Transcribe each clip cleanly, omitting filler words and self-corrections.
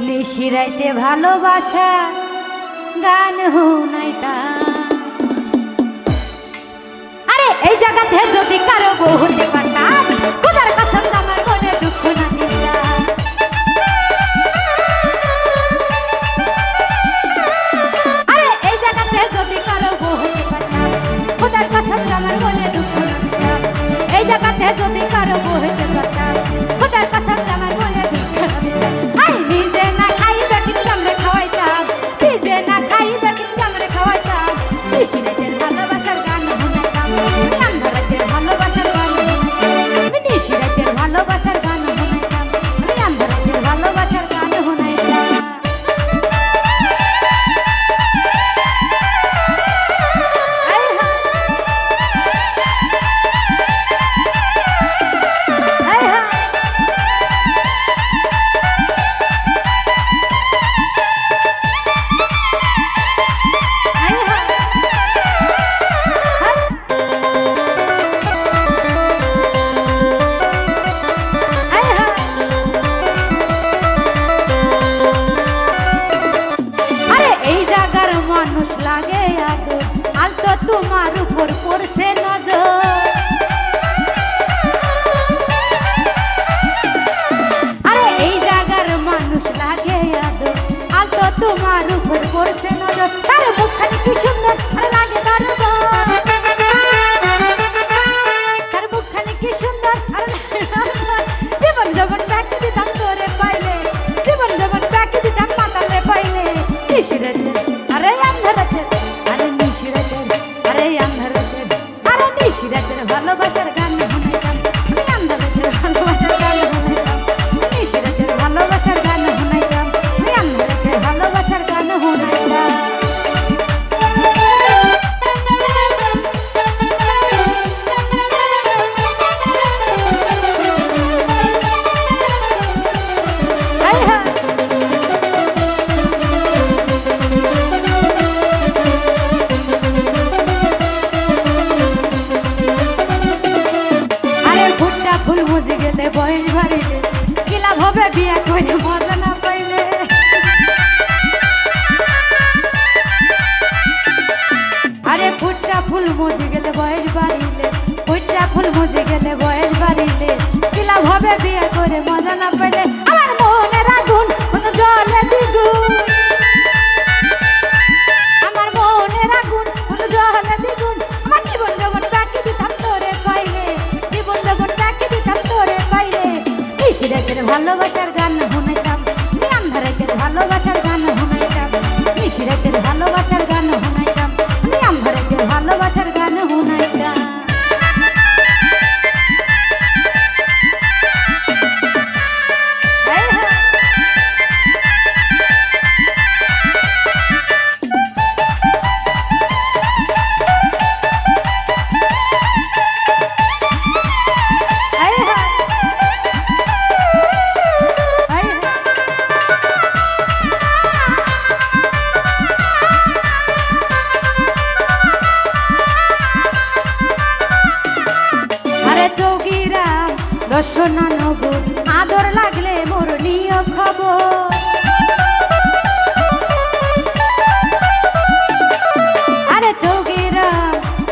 নিশিরাইতে ভালোবাসা গান হুনাইতা। আরে এই জায়গাতে যদি কারো বউ হতে পারতাম, খোদার কসম আমার মনে দুঃখ না দিতাম। আরে এই জায়গাতে যদি কারো বউ হতে পারতাম, খোদার কসম আমার মনে দুঃখ না দিতাম। এই জায়গাতে যদি কারো বউ হতে পারতাম, খোদার কসম আমার মনে দুঃখ না দিতাম। আই নিজে না খাইবে কিন্তু আমরা খাওয়াইতাম, নিজে না খাইবে কিন্তু আমরা খাওয়াইতাম। নিশিরাতের ভালোবাসার গান হুনাইতাম, আন্ধারাতের ভালোবাসার গান হুনাইতাম। নিশিরাতের ভালোবাসার গান হুনাইতাম, আন্ধারাতের ভালোবাসার গান হুনাইতাম। মানুষ লাগে আদর, আলতো তোমার উপর পড়ছে নজর। আরে এই জায়গার মানুষ লাগে আদর, আলতো তোমার উপর পড়ছে নজর। তার মুখখানি কি সুন্দর আর লাগে তার বর, তার মুখখানি কি সুন্দর আর লাগে তার বর। জীবন যখন ব্যাকে দিতাম তোরে পাইলে, জীবন যখন ব্যাকে দিতাম মাতালে পাইলে। নিশিরাতের আরে আন্ধারাতের, আরে নিশিরাতের, আরে আন্ধারাতের, আরে নিশিরাতের ভালোবাসার গান হুনাইতাম, আমি আন্ধারাতের ভালোবাসার গান হুনাইতাম। নিশিরাতের ভালোবাসার গান হুনাইতাম, আমি আন্ধারাতের ভালোবাসার গান হুনাইতাম। ফুল মুজি গেলে বয়স বাড়িলে, কি লাভ হবে বিয়া করে মজা না পাইলে। আরে ফুটটা ফুল মুজি গেলে বয়স বাড়িলে, ফুটটা ফুল মুজি গেলে বয়স বাড়িলে, কি লাভ হবে বিয়া করে মজা না পাইলে। আমার মনের আগুন কোন জলে দ্বিগুণ, আমার মনের আগুন কোন জলে দ্বিগুণ। আমার জীবন যখন বাকি দিতাম তোরে পাইলে, জীবন যখন বাকি দিতাম তোরে পাইলে। নিশিরাতের ভালোবাসার গান হুনাইতাম, আমি আন্ধারাতের ভালোবাসার গান হুনাইতাম। নিশিরাতের ভালোবাসার গান হুনাইতাম, আমি আন্ধারাতের ভালোবাসার গান হুনাইতাম। দর্শনা নগর আদর লাগলে মোর নিয় খবর। আরে চৌগিরা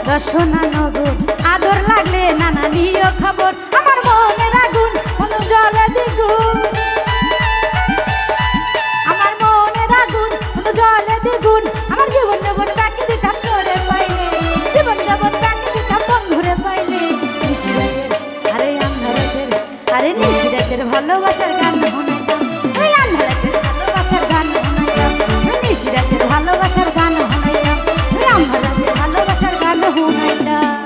দর্শনা নগর আদর লাগলে নানা নিয় খবর। আমার মনের আগুন কোন জলে দ্বিগুণ, আমার মনের আগুন কোন জলে দ্বিগুণ। আমার জীবন যখন বাকি দিতাম তোরে পাইলে, জীবন যখন বাকি দিতাম বন্ধুরে পাইলে। আরে আন্ধারাতের, আরে নিশিরাতের ভালোবাসার গান হুনাইতাম, ওই আন্ধারাতের ভালোবাসার গান হুনাইতাম। নিশিরাতের ভালোবাসার গান হুনাইতাম, ওই আন্ধারাতের ভালোবাসার গান হুনাইতাম।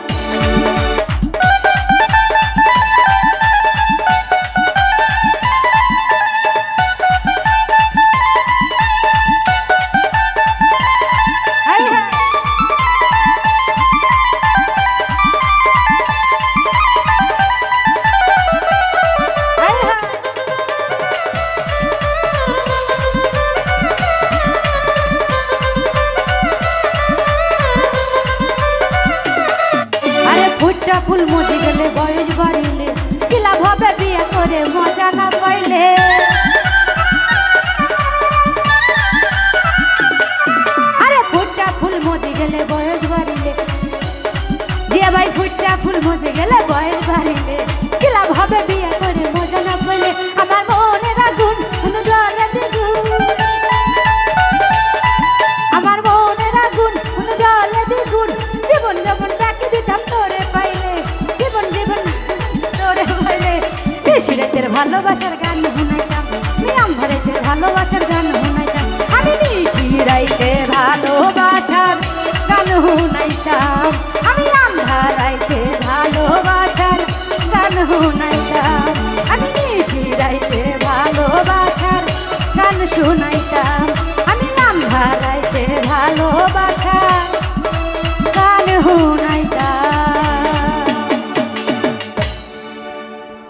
রাইতের ভালোবাসার গান শুনাইতাম, আমি আন্ধার রাইতের ভালোবাসার গান শুনাইতাম, আমি নিশি রাইতে ভালোবাসার গান শুনাইতাম, আমি আন্ধার রাইতে ভালোবাসার গান শুনাইতাম।